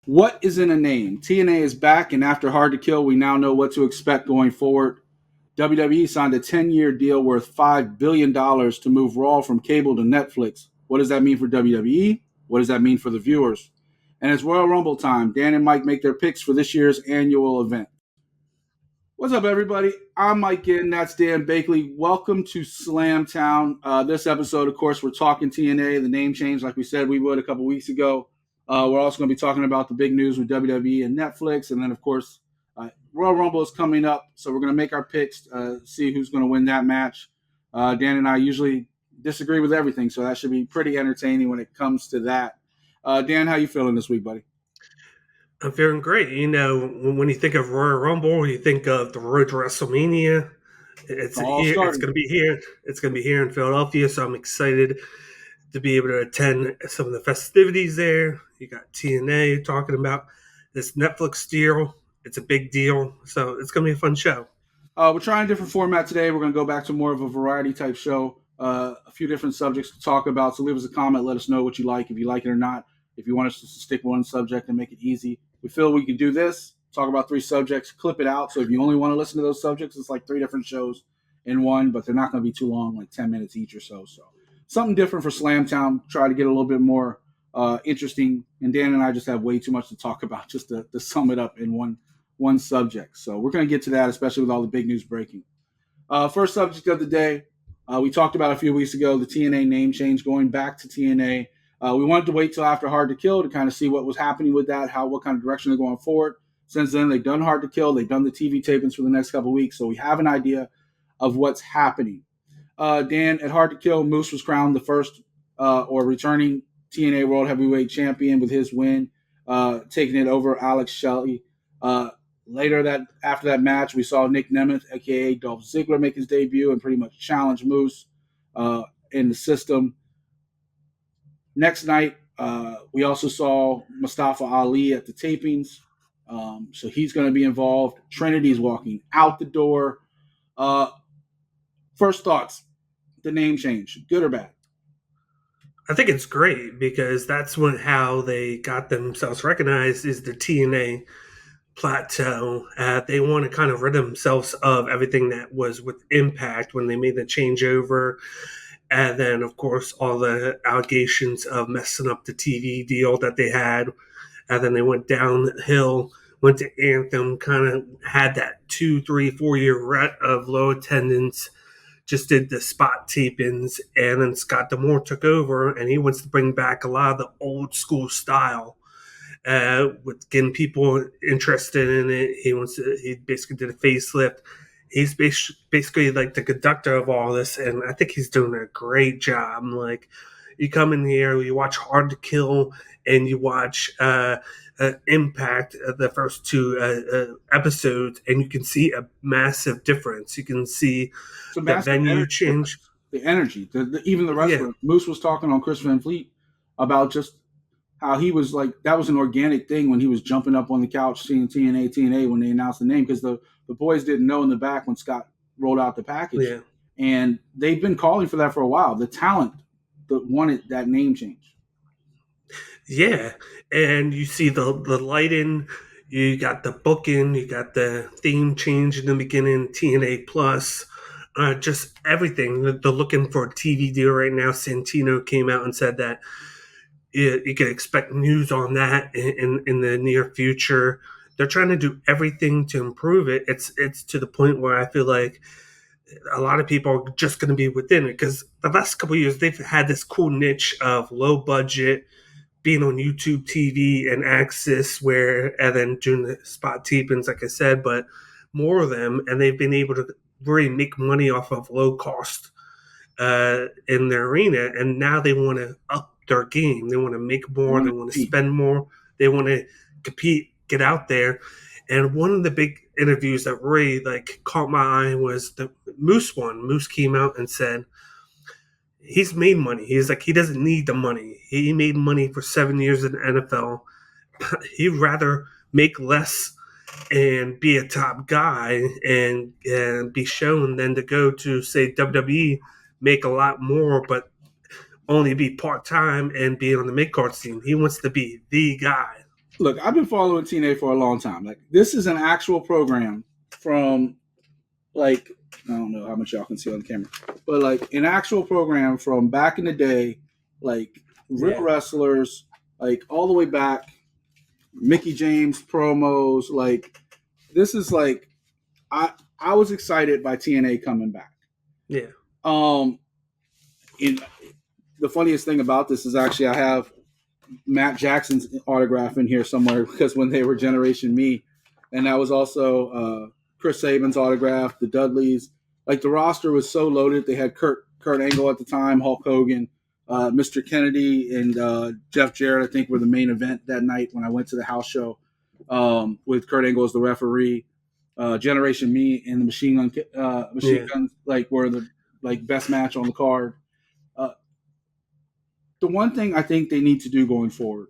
What is in a name? TNA is back, and after Hard to Kill, we now know what to expect going forward. WWE signed a 10-year deal worth $5 billion to move Raw from cable to Netflix. What does that mean for WWE? What does that mean for the viewers? And it's Royal Rumble time. Dan and Mike make their picks for this year's annual event. What's up, everybody? I'm Mike Ginn. That's Dan Bakley. Welcome to Slamtown. This episode, of course, we're talking TNA, the name change, like we said we would a couple weeks ago. We're also going to be talking about the big news with WWE and Netflix. And then, of course, Royal Rumble is coming up. So we're going to make our picks, see who's going to win that match. Dan and I usually disagree with everything, so that should be pretty entertaining when it comes to that. Dan, how you feeling this week, buddy? I'm feeling great. You know, when you think of Royal Rumble, you think of the road to WrestleMania. It's All here. It's starting. going to be here. It's going to be here in Philadelphia. So I'm excited to be able to attend some of the festivities there. You got TNA talking about this Netflix deal. It's a big deal. So it's going to be a fun show. We're trying a different format today. We're going to go back to more of a variety type show. A few different subjects to talk about. So leave us a comment. Let us know what you like, if you like it or not. If you want us to stick one subject and make it easy, we feel we can do this. Talk about 3 subjects, clip it out. So if you only want to listen to those subjects, it's like 3 different shows in one, but they're not going to be too long, like 10 minutes each or so. So something different for Slamtown. Try to get a little bit more interesting. And Dan and I just have way too much to talk about just to sum it up in one subject. So we're going to get to that, especially with all the big news breaking. First subject of the day, we talked about a few weeks ago, the TNA name change, going back to TNA. We wanted to wait till after Hard to Kill to kind of see what was happening with that, what kind of direction they're going forward. Since then, they've done Hard to Kill. They've done the TV tapings for the next couple of weeks, so we have an idea of what's happening. Dan, at Hard to Kill, Moose was crowned the first or returning TNA World Heavyweight Champion with his win, taking it over Alex Shelley. Later after that match, we saw Nick Nemeth, aka Dolph Ziggler, make his debut and pretty much challenge Moose in the system. Next night, we also saw Mustafa Ali at the tapings. So he's going to be involved. Trinity's walking out the door. First thoughts, the name change, good or bad? I think it's great because that's how they got themselves recognized is the TNA plateau. They want to kind of rid themselves of everything that was with Impact when they made the changeover. And then, of course, all the allegations of messing up the TV deal that they had. And then they went downhill, went to Anthem, kind of had that 2, 3, 4 year rut of low attendance, just did the spot tapings. And then Scott D'Amore took over, and he wants to bring back a lot of the old school style. With getting people interested in it, he basically did a facelift. He's basically like the conductor of all this, and I think he's doing a great job. Like, you come in here, you watch Hard to Kill, and you watch Impact, the first 2 episodes, and you can see a massive difference. You can see It's a the massive venue energy change. difference. The energy, even the Yeah, wrestler. Moose was talking on Chris Van Fleet about just how he was like, that was an organic thing when he was jumping up on the couch seeing TNA when they announced the name, because the boys didn't know in the back when Scott rolled out the package. yeah. And they've been calling for that for a while. The talent that wanted that name change. Yeah, and you see the lighting, you got the booking, you got the theme change in the beginning, TNA Plus, just everything. They're looking for a TV deal right now. Santino came out and said that you can expect news on that in the near future. They're trying to do everything to improve it. It's to the point where I feel like a lot of people are just going to be within it because the last couple of years they've had this cool niche of low budget being on YouTube TV and Access, and then doing the spot tapings, like I said, but more of them, and they've been able to really make money off of low cost in their arena, and now they want to up their game. They want to make more. They want to spend more. They want to compete, get out there. And one of the big interviews that really caught my eye was the Moose one. Moose came out and said he's made money. He's like, he doesn't need the money. He made money for 7 years in the NFL. He'd rather make less and be a top guy and be shown than to go to, say, WWE, make a lot more, but only be part-time and be on the mid-card scene. He wants to be the guy. Look, I've been following TNA for a long time. Like, this is an actual program from, like, I don't know how much y'all can see on the camera, but like an actual program from back in the day, like real Yeah, wrestlers, like all the way back, Mickey James promos. Like, this is like, I was excited by TNA coming back. yeah, Um, in, the funniest thing about this is actually I have Matt Jackson's autograph in here somewhere because when they were Generation Me, and that was also Chris Saban's autograph, the Dudleys. Like, the roster was so loaded. They had Kurt Angle at the time, Hulk Hogan, Mr. Kennedy, and Jeff Jarrett. I think were the main event that night when I went to the house show with Kurt Angle as the referee. Generation Me and the Machine yeah. Guns like were the like best match on the card. Uh, the one thing I think they need to do going forward,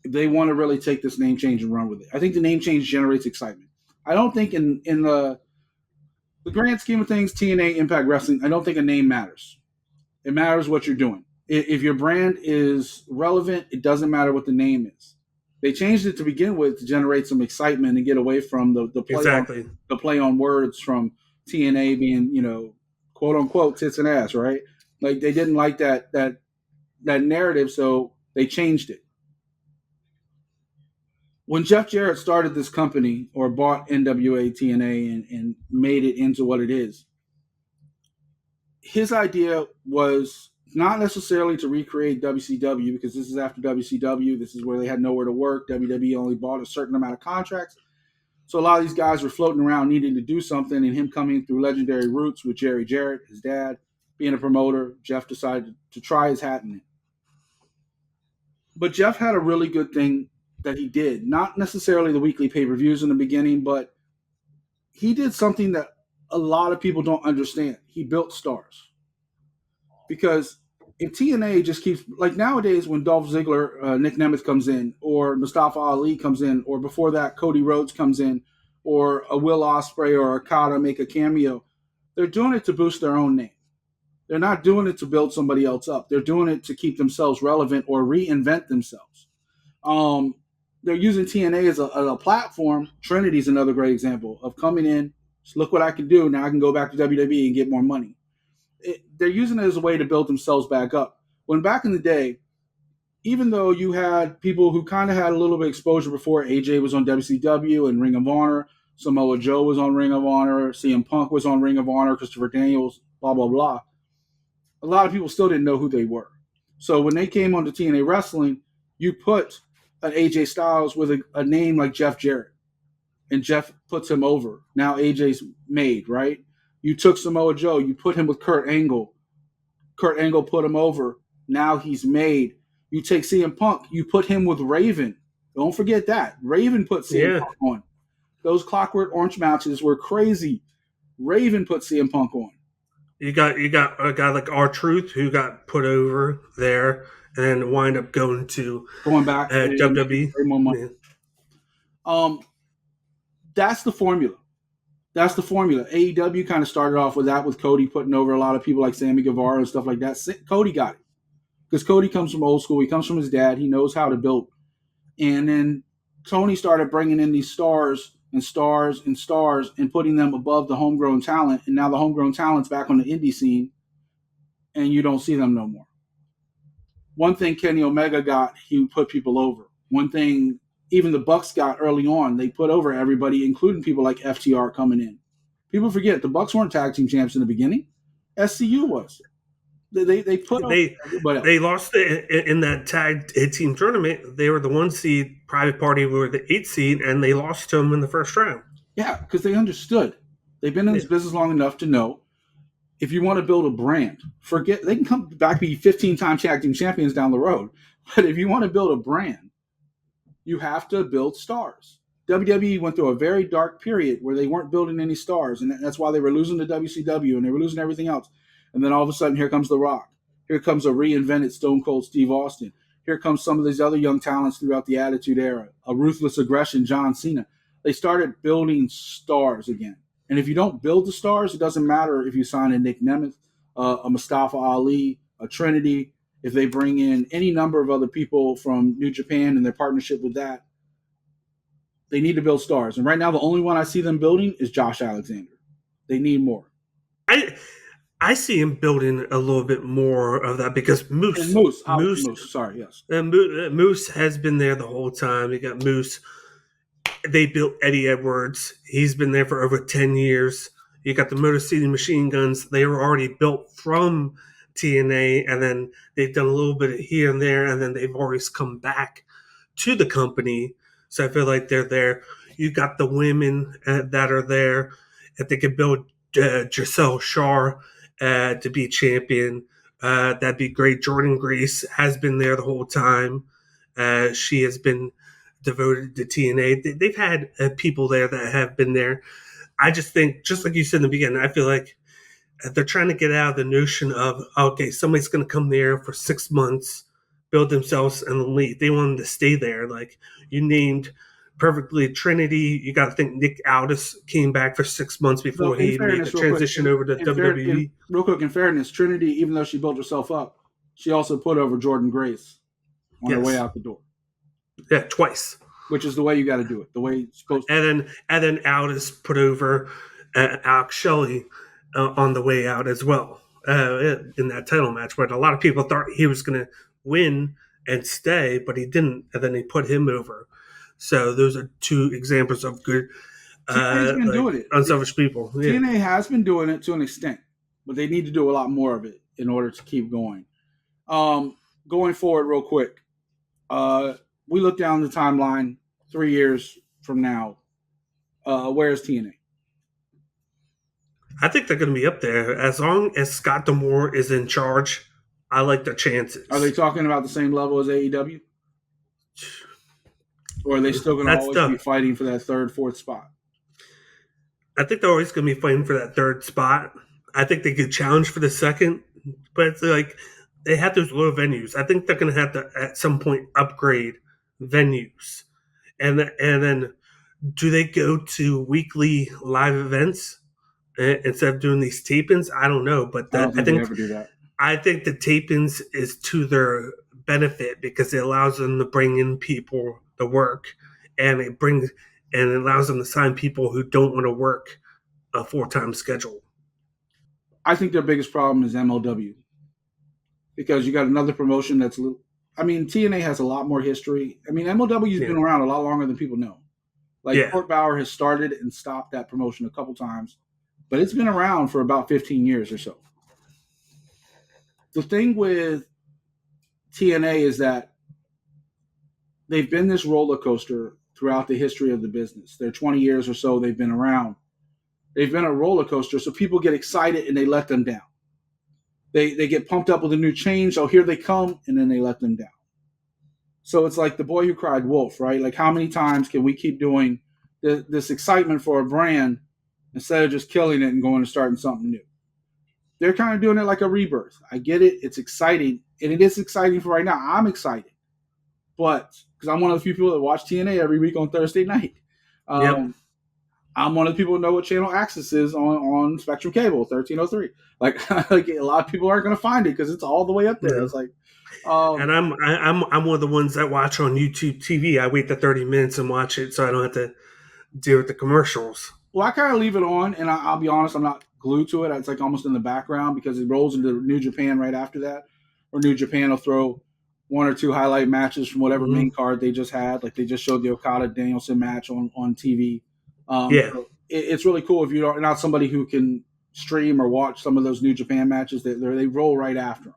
if they want to really take this name change and run with it, I think the name change generates excitement. I don't think in the grand scheme of things, TNA Impact Wrestling, I don't think a name matters. It matters what you're doing. If your brand is relevant, it doesn't matter what the name is. They changed it to begin with to generate some excitement and get away from Exactly. the play on words from TNA being, quote unquote tits and ass, right? Like, they didn't like that narrative, so they changed it. When Jeff Jarrett started this company or bought NWA TNA and made it into what it is, his idea was not necessarily to recreate WCW, because this is after WCW. This is where they had nowhere to work. WWE only bought a certain amount of contracts. So a lot of these guys were floating around needing to do something, and him coming through legendary roots with Jerry Jarrett, his dad, being a promoter, Jeff decided to try his hat in it. But Jeff had a really good thing that he did. Not necessarily the weekly pay-per-views in the beginning, but he did something that a lot of people don't understand. He built stars. Because if TNA just keeps, like nowadays when Dolph Ziggler, Nick Nemeth comes in, or Mustafa Ali comes in, or before that Cody Rhodes comes in, or a Will Ospreay or Okada make a cameo, they're doing it to boost their own name. They're not doing it to build somebody else up. They're doing it to keep themselves relevant or reinvent themselves. Um, they're using TNA as a platform. Trinity's another great example of coming in. Just look what I can do. Now I can go back to WWE and get more money. They're using it as a way to build themselves back up. When back in the day, even though you had people who kind of had a little bit of exposure before, AJ was on WCW and Ring of Honor, Samoa Joe was on Ring of Honor, CM Punk was on Ring of Honor, Christopher Daniels, blah, blah, blah. A lot of people still didn't know who they were. So when they came onto TNA Wrestling, you put an AJ Styles with a name like Jeff Jarrett, and Jeff puts him over. Now AJ's made, right? You took Samoa Joe, you put him with Kurt Angle. Kurt Angle put him over. Now he's made. You take CM Punk, you put him with Raven. Don't forget that. Raven put CM Yeah. Punk on. Those Clockwork Orange matches were crazy. Raven put CM Punk on. You got a guy like R-Truth who got put over there and wind up going to Going back and making WWE. way more money. Yeah. Um, that's the formula. That's the formula. AEW kind of started off with that, with Cody putting over a lot of people like Sammy Guevara and stuff like that. Cody got it because Cody comes from old school. He comes from his dad. He knows how to build. And then Tony started bringing in these stars and stars and stars and putting them above the homegrown talent. And now the homegrown talent's back on the indie scene, and you don't see them no more. One thing Kenny Omega got, he put people over. One thing even the Bucks got early on, they put over everybody, including people like FTR coming in. People forget the Bucks weren't tag team champs in the beginning. SCU was. They put over They everybody else. they lost in that tag team tournament. They were the 1 seed. Private Party were the 8 seed, and they lost to them in the first round. Yeah, because they understood. They've been in this business long enough to know if you want to build a brand, forget they can come back be 15-time tag team champions down the road. But if you want to build a brand, you have to build stars. WWE went through a very dark period where they weren't building any stars, and that's why they were losing to WCW and they were losing everything else. And then all of a sudden, here comes The Rock. Here comes a reinvented Stone Cold Steve Austin. Here comes some of these other young talents throughout the Attitude Era. A Ruthless Aggression, John Cena. They started building stars again. And if you don't build the stars, it doesn't matter if you sign a Nick Nemeth, a Mustafa Ali, a Trinity, if they bring in any number of other people from New Japan and their partnership with that. They need to build stars. And right now, the only one I see them building is Josh Alexander. They need more. I see him building a little bit more of that because And Moose, Moose, Moose. Sorry, yes. Moose has been there the whole time. You got Moose. They built Eddie Edwards. He's been there for over 10 years. You got the Motor City Machine Guns. They were already built from TNA, and then they've done a little bit of here and there, and then they've always come back to the company. So I feel like they're there. You got the women that are there. If they could build Giselle Shaw to be champion, that'd be great. Jordan Grace has been there the whole time. She has been devoted to TNA. They've had people there that have been there. I just think, just like you said in the beginning, I feel like they're trying to get out of the notion of, okay, somebody's going to come there for 6 months, build themselves, and then leave. They want them to stay there. Like you named perfectly Trinity. You got to think Nick Aldis came back for 6 months before he made the transition over to WWE. Real quick, in fairness, Trinity, even though she built herself up, she also put over Jordan Grace on her way out the door. Yeah, twice. Which is the way you got to do it. The way it's supposed to. And then Aldis put over Alex Shelley on the way out as well in that title match. But a lot of people thought he was going to win and stay, but he didn't. And then they put him over. So those are two examples of good doing it. Unselfish people. Yeah. TNA has been doing it to an extent, but they need to do a lot more of it in order to keep going. Going forward real quick, we look down the timeline 3 years from now. Where's TNA? I think they're going to be up there. As long as Scott D'Amore is in charge, I like their chances. Are they talking about the same level as AEW? Or are they still going to always be fighting for that third, fourth spot? I think they're always going to be fighting for that third spot. I think they could challenge for the second, but it's like they have those low venues. I think they're going to have to, at some point, upgrade venues. And then do they go to weekly live events instead of doing these tape-ins? I don't know, but I don't think they ever do that. I think the tape-ins is to their benefit because it allows them to bring in people to work, and it allows them to sign people who don't want to work a full-time schedule. I think their biggest problem is MLW because you got another promotion that's. I mean, TNA has a lot more history. I mean, MLW's been around a lot longer than people know. Like Court Bauer has started and stopped that promotion a couple times, but it's been around for about 15 years or so. The thing with TNA is that they've been this roller coaster throughout the history of the business. They're 20 years or so they've been around. They've been a roller coaster, so people get excited and they let them down. They get pumped up with a new change. Oh, here they come, and then they let them down. So it's like the boy who cried wolf, right? Like how many times can we keep doing this excitement for a brand instead of just killing it and going and starting something new? They're kind of doing it like a rebirth. I get it. It's exciting, and it is exciting for right now. I'm excited. But because I'm one of the few people that watch TNA every week on Thursday night. I'm one of the people who know what channel Access is on Spectrum Cable, 1303. Like a lot of people aren't going to find it because it's all the way up there. Yeah. It's like, and I'm one of the ones that watch on YouTube TV. I wait the 30 minutes and watch it so I don't have to deal with the commercials. Well, I kind of leave it on, and I'll be honest, I'm not glued to it. It's like almost in the background because it rolls into New Japan right after that, or New Japan will throw one or two highlight matches from whatever main card they just had. Like they just showed the Okada-Danielson match on TV. So it's really cool if you're not somebody who can stream or watch some of those New Japan matches. They roll right after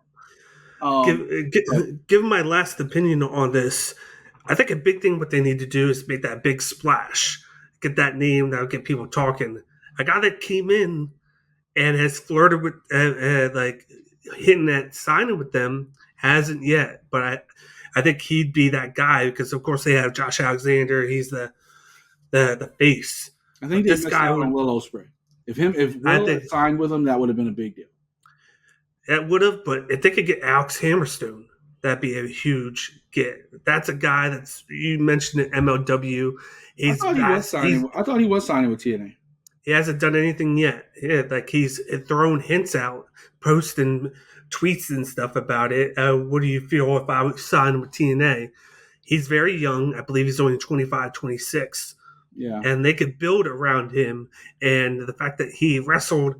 them. Give my last opinion on this. I think a big thing what they need to do is make that big splash. Get that name that'll get people talking. A guy that came in and has flirted with like hitting that signing with them hasn't yet, but I think he'd be that guy because of course they have Josh Alexander. He's the face. I think this guy on Will Ospreay. If Will had signed with him, that would have been a big deal. That would have, but if they could get Alex Hammerstone, that'd be a huge get. That's a guy that's you mentioned at MLW. I thought he was signing with TNA. He hasn't done anything yet. Yeah, like he's thrown hints out, posting tweets and stuff about it. What do you feel if I sign with TNA? He's very young. I believe he's only 25, 26. Yeah. and they could build around him. And the fact that he wrestled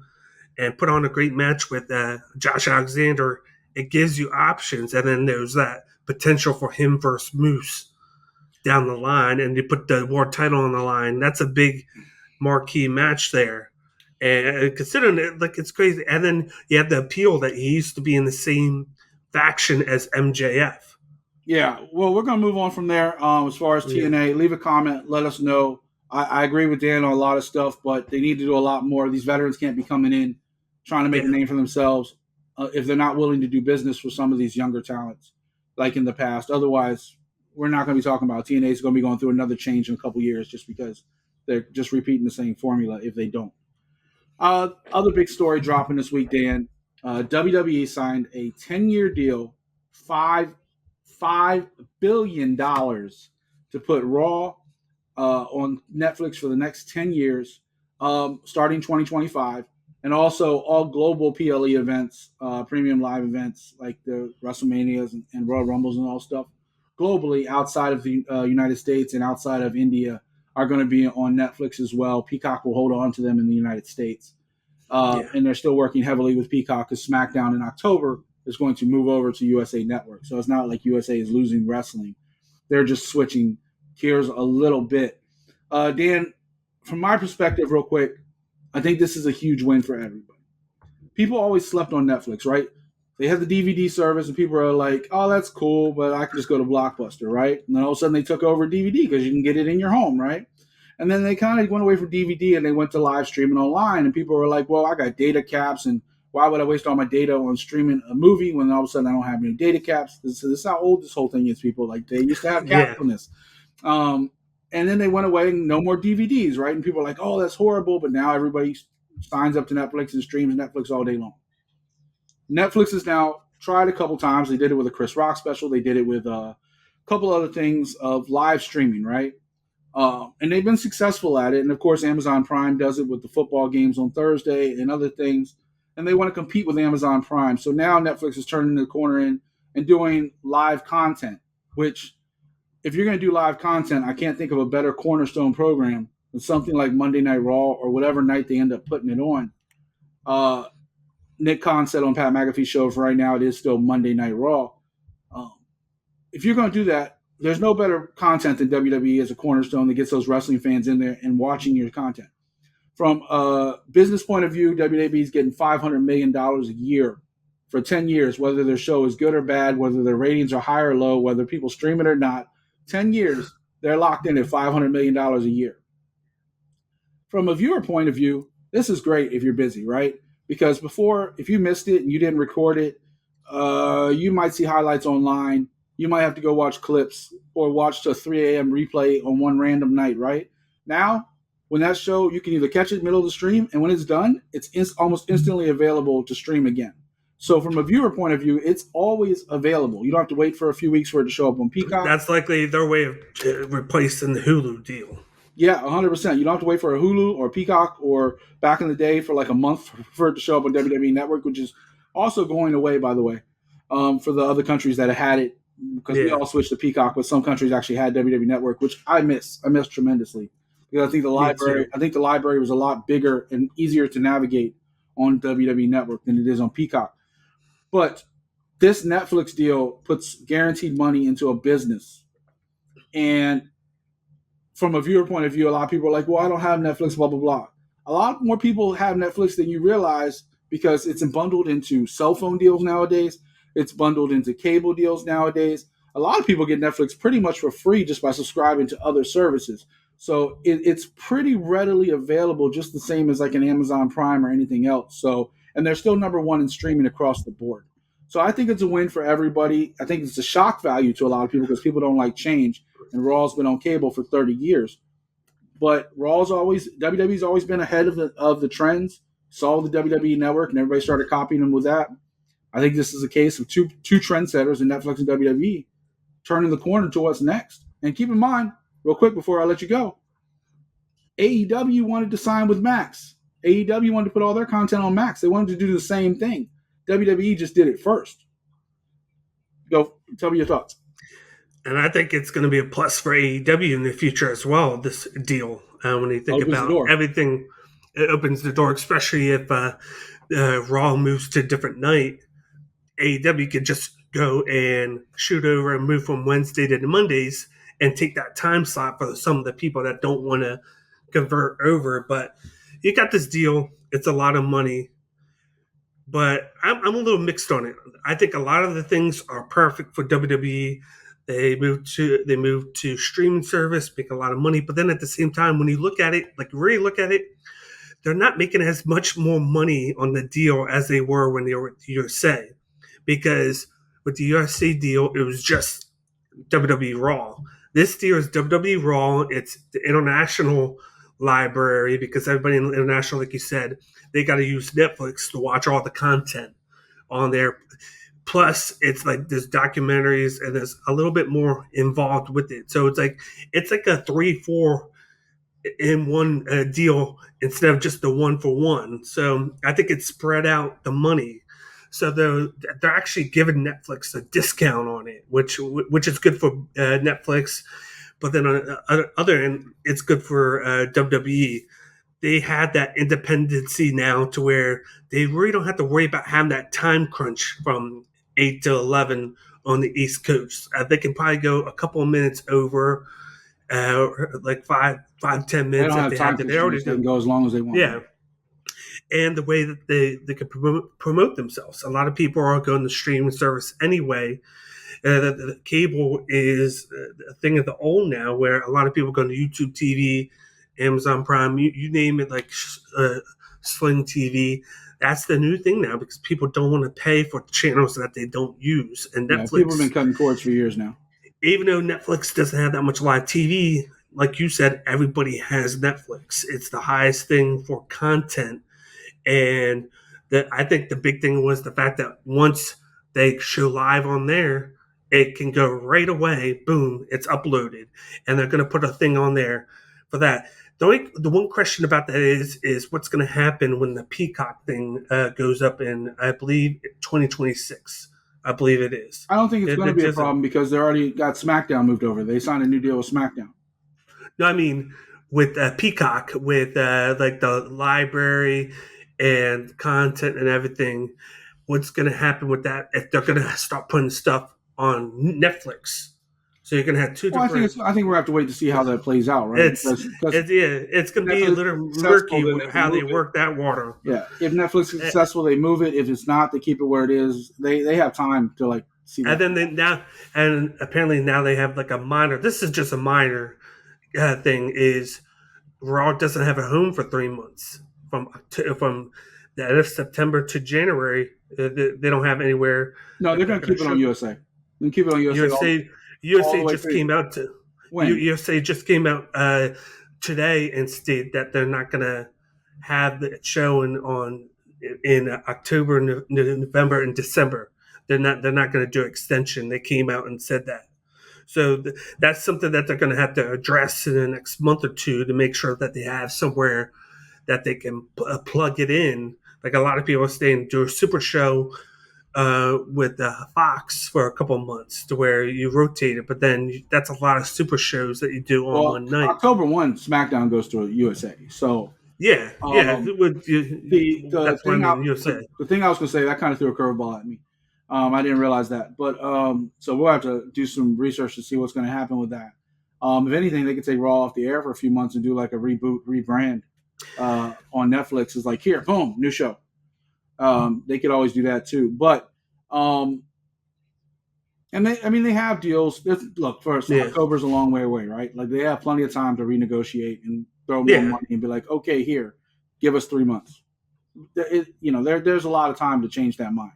and put on a great match with Josh Alexander, it gives you options. And then there's that potential for him versus Moose down the line, and you put the world title on the line. That's a big marquee match there. And considering it, like, it's crazy. And then you have the appeal that he used to be in the same faction as MJF. Yeah, well, we're gonna move on from there. As far as Yeah, TNA, leave a comment, let us know. I agree with Dan on a lot of stuff, but they need to do a lot more. These veterans can't be coming in trying to make a yeah, name for themselves if they're not willing to do business for some of these younger talents, like in the past. Otherwise, we're not going to be talking about TNA is going to be going through another change in a couple years just because they're just repeating the same formula if they don't. Other big story dropping this week, Dan. WWE signed a 10-year deal, $5 billion to put Raw on Netflix for the next 10 years, starting 2025, and also all global PLE events, premium live events like the WrestleManias and Royal Rumbles and all stuff, globally outside of the United States and outside of India are going to be on Netflix as well. Peacock will hold on to them in the United States. yeah, And they're still working heavily with Peacock because SmackDown in October is going to move over to USA Network. So it's not like USA is losing wrestling. They're just switching gears a little bit. Dan, from my perspective, real quick, I think this is a huge win for everybody. People always slept on Netflix, right? They have the DVD service, and people are like, "Oh, that's cool," but I can just go to Blockbuster, right? And then all of a sudden, they took over DVD because you can get it in your home, right? And then they kind of went away from DVD and they went to live streaming online. And people were like, "Well, I got data caps, and why would I waste all my data on streaming a movie when all of a sudden I don't have any data caps?" This is how old this whole thing is. People like they used to have caps yeah, on this. Um, and then they went away and no more DVDs, right? And people are like, "Oh, that's horrible," but now everybody signs up to Netflix and streams Netflix all day long. Netflix has now tried a couple times. They did it with a Chris Rock special. They did it with a couple other things of live streaming, right? And they've been successful at it. And of course, Amazon Prime does it with the football games on Thursday and other things. And they want to compete with Amazon Prime. So now Netflix is turning the corner in and doing live content, which, if you're going to do live content, I can't think of a better cornerstone program than something like Monday Night Raw or whatever night they end up putting it on. Uh, Nick Khan said on Pat McAfee's show, for right now, it is still Monday Night Raw. Um, if you're going to do that, there's no better content than WWE as a cornerstone that gets those wrestling fans in there and watching your content. From a business point of view, WWE is getting $500 million a year for 10 years, whether their show is good or bad, whether their ratings are high or low, whether people stream it or not. 10 years, they're locked in at $500 million a year. From a viewer point of view, this is great if you're busy, right? Because before, if you missed it and you didn't record it, you might see highlights online. You might have to go watch clips or watch a 3 a.m. replay on one random night, right? Now, when that show, you can either catch it in the middle of the stream, and when it's done, it's almost instantly available to stream again. So from a viewer point of view, it's always available. You don't have to wait for a few weeks for it to show up on Peacock. that's likely their way of replacing the Hulu deal. Yeah, 100%. You don't have to wait for a Hulu or Peacock or back in the day for like a month for it to show up on WWE Network, which is also going away, by the way, for the other countries that had it, because we Yeah, all switched to Peacock, but some countries actually had WWE Network, which I miss. I miss tremendously because me too. I think the library was a lot bigger and easier to navigate on WWE Network than it is on Peacock. But this Netflix deal puts guaranteed money into a business, and from a viewer point of view, a lot of people are like, well, I don't have Netflix, blah, blah, blah. A lot more people have Netflix than you realize because it's bundled into cell phone deals nowadays. It's bundled into cable deals nowadays. A lot of people get Netflix pretty much for free just by subscribing to other services. So it's pretty readily available, just the same as like an Amazon Prime or anything else. So, and they're still number one in streaming across the board. So I think it's a win for everybody. I think it's a shock value to a lot of people because people don't like change, and Raw's been on cable for 30 years. But WWE's always been ahead of the trends. Saw the WWE network, and everybody started copying them with that. I think this is a case of two trendsetters in Netflix and WWE turning the corner to what's next. And keep in mind, real quick before I let you go, AEW wanted to sign with Max. AEW wanted to put all their content on Max. They wanted to do the same thing. WWE just did it first. Go, tell me your thoughts. And I think it's going to be a plus for AEW in the future as well, this deal. when you think Opens the about door. everything. It opens the door, especially if Raw moves to a different night. AEW could just go and shoot over and move from Wednesday to the Mondays and take that time slot for some of the people that don't want to convert over. But you got this deal. It's a lot of money, but I'm a little mixed on it. I think a lot of the things are perfect for WWE. They moved to streaming service, make a lot of money, but then at the same time, when you look at it, like really look at it, they're not making as much more money on the deal as they were when they were with the USA. Because with the USA deal, it was just WWE Raw. This deal is WWE Raw. It's the international library because everybody in the international, like you said, they got to use Netflix to watch all the content on there. Plus, it's like there's documentaries and there's a little bit more involved with it. So it's like a 3-4 in one deal instead of just the one for one. So I think it's spread out the money. So they're actually giving Netflix a discount on it, which is good for Netflix. But then on the other end, it's good for WWE. They had that independency now to where they really don't have to worry about having that time crunch from 8 to 11 on the East Coast. They can probably go a couple of minutes over, like 5-10 minutes don't if have they time have to. They already constraints. They can do. go as long as they want. Yeah. And the way that they can promote themselves. A lot of people are going to streaming service anyway. The cable is a thing of the old now, where a lot of people go to YouTube TV, Amazon Prime, you name it, like Sling TV. That's the new thing now because people don't want to pay for channels that they don't use. And Yeah, people have Netflix, been cutting cords for years now. even though Netflix doesn't have that much live TV, like you said, everybody has Netflix. It's the highest thing for content. And that I think the big thing was the fact that once they show live on there, it can go right away. Boom, it's uploaded, and they're going to put a thing on there for that. The one question about that is what's going to happen when the Peacock thing goes up in, I believe, 2026. I believe it is. I don't think it's going to be a just problem because they already got SmackDown moved over. They signed a new deal with SmackDown. No, I mean with Peacock, with like the library and content and everything. What's going to happen with that if they're going to start putting stuff on Netflix? So you're going to have two Well, different. I think we're have to wait to see how that plays out, right? It's going to be a little murky with how they work that water. Yeah, if Netflix is successful, they move it. If it's not, they keep it where it is. They have time to like see that. And then apparently now they have like a minor. This is just a minor thing. Is Raw doesn't have a home for 3 months from the end of September to January. They don't have anywhere. No, they're going to keep it on USA. They keep it on USA. USA just came out to when? USA just came out today and stated that they're not going to have the showing on in October, November, and December. They're not going to do extension. They came out and said that. So that's something that they're going to have to address in the next month or two to make sure that they have somewhere that they can plug it in. Like a lot of people are saying, do a super show with Fox for a couple of months to where you rotate it, but then that's a lot of super shows that you do on one night. October 1, SmackDown goes to USA. So yeah. The thing I was going to say, that kind of threw a curveball at me. I didn't realize that, but so we'll have to do some research to see what's going to happen with that. If anything, they could take Raw off the air for a few months and do like a rebrand on Netflix. Is like, here, boom, new show. They could always do that too, but and they have deals. Look, first, October's a long way away, right? Like they have plenty of time to renegotiate and throw more money and be like, okay, here, give us 3 months. There's a lot of time to change that mind.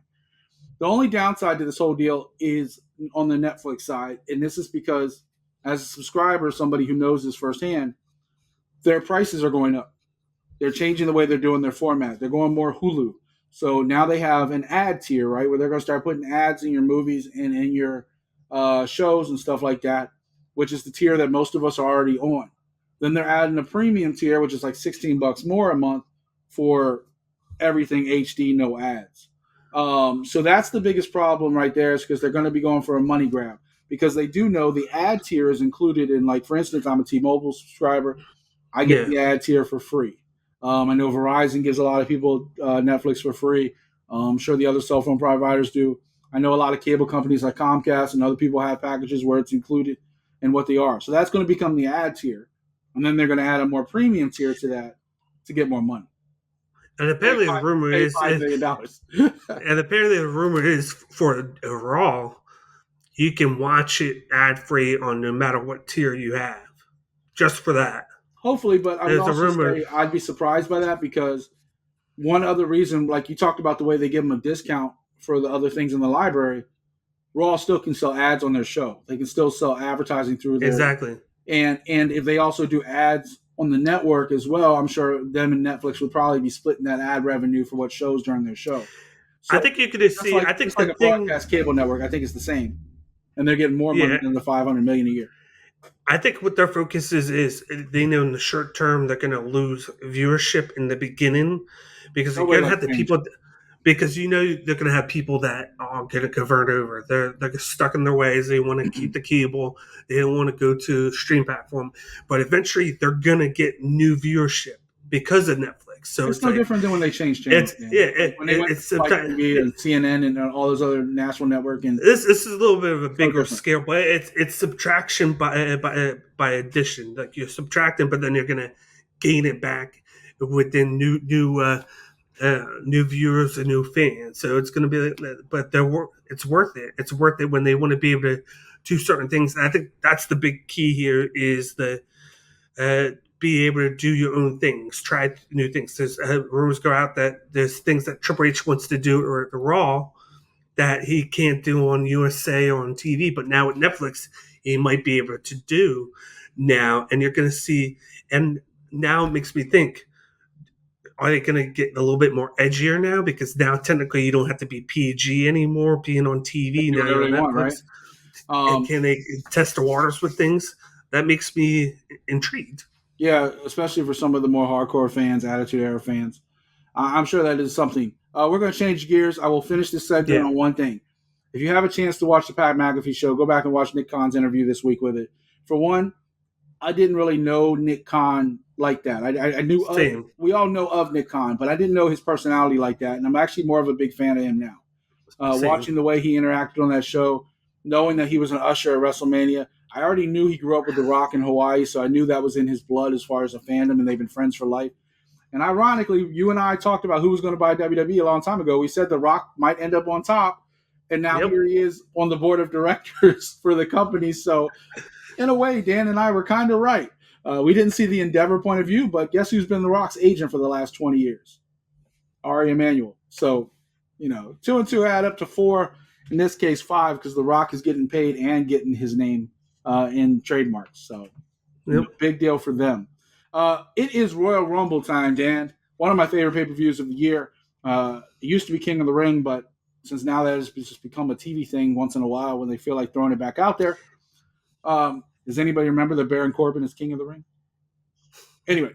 The only downside to this whole deal is on the Netflix side, and this is because as a subscriber, somebody who knows this firsthand, their prices are going up. They're changing the way they're doing their format. They're going more Hulu. So now they have an ad tier, right, where they're going to start putting ads in your movies and in your shows and stuff like that, which is the tier that most of us are already on. Then they're adding a premium tier, which is like $16 more a month for everything HD, no ads. So that's the biggest problem right there, is because they're going to be going for a money grab, because they do know the ad tier is included in, like, for instance, I'm a T-Mobile subscriber. I get Yeah. the ad tier for free. I know Verizon gives a lot of people Netflix for free. I'm sure the other cell phone providers do. I know a lot of cable companies like Comcast and other people have packages where it's included in what they are. So that's going to become the ad tier. And then they're going to add a more premium tier to that to get more money. And apparently the rumor Pay is, $5 million. and apparently the rumor is for Raw, you can watch it ad free on no matter what tier you have, just for that. Hopefully, but I would There's a also rumor. say I'd be surprised by that because one other reason, like you talked about the way they give them a discount for the other things in the library, Raw still can sell ads on their show. They can still sell advertising through their Exactly. and if they also do ads on the network as well, I'm sure them and Netflix would probably be splitting that ad revenue for what shows during their show. I So think you could just see. like I think just like the a thing. broadcast cable network, I think it's the same, and they're getting more money Yeah, than the 500 million a year. I think what their focus is they know in the short term they're going to lose viewership in the beginning because you're Nobody going to likes have the change. people because you know they're going to have people that are going to convert over. They're stuck in their ways. They want to keep the cable. They don't want to go to stream platform, but eventually they're going to get new viewership because of Netflix. So It's it's no like different than when they changed channels, man. Like when they went to it's Spike TV and CNN and all those other national network, and this is a little bit of a it's no bigger different. scale, but it's subtraction by addition. Like you're subtracting, but then you're gonna gain it back within new viewers and new fans. So it's gonna be, but it's worth it. It's worth it when they want to be able to do certain things. And I think that's the big key here is the be able to do your own things, try new things. There's rumors go out that there's things that Triple H wants to do or the Raw that he can't do on USA or on TV, but now with Netflix, he might be able to do now. And you're going to see, and now it makes me think, are they going to get a little bit more edgier now? Because now technically you don't have to be PG anymore being on They TV. do Now you're whatever on they want, right? Netflix. And Um, can they test the waters with things? That makes me intrigued. yeah, especially for some of the more hardcore fans, Attitude Era fans. I'm sure that is something. We're going to change gears. I will finish this segment Yeah, on one thing. If you have a chance to watch the Pat McAfee show, go back and watch Nick Khan's interview this week with it. For one, I didn't really know Nick Khan like that. I knew same, we all know of Nick Khan, but I didn't know his personality like that. And I'm actually more of a big fan of him now. same. Watching the way he interacted on that show, knowing that he was an usher at WrestleMania, I already knew he grew up with The Rock in Hawaii, so I knew that was in his blood as far as a fandom, and they've been friends for life. And ironically, you and I talked about who was going to buy WWE a long time ago. We said The Rock might end up on top, and now Yep. here he is on the board of directors for the company. So, in a way, Dan and I were kind of right. We didn't see the Endeavor point of view, but guess who's been The Rock's agent for the last 20 years? Ari Emanuel. So, 2 and 2 add up to 4. In this case, 5 because The Rock is getting paid and getting his name in trademarks. So, Yep. big deal for them. It is Royal Rumble time, Dan. One of my favorite pay-per-views of the year. It used to be King of the Ring, but since now that has just become a TV thing once in a while when they feel like throwing it back out there. Does anybody remember that Baron Corbin is King of the Ring? Anyway,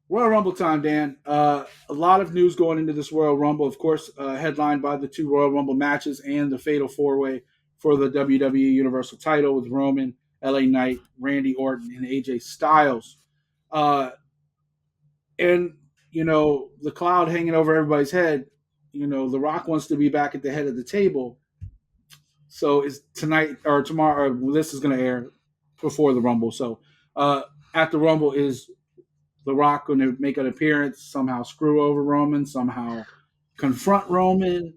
Royal Rumble time, Dan. A lot of news going into this Royal Rumble, of course, headlined by the 2 Royal Rumble matches and the Fatal 4-Way for the WWE Universal title with Roman, LA Knight, Randy Orton, and AJ Styles. And, the cloud hanging over everybody's head, The Rock wants to be back at the head of the table. So is tonight or tomorrow, this is going to air before the Rumble. So at the Rumble, is The Rock going to make an appearance, somehow screw over Roman, somehow confront Roman?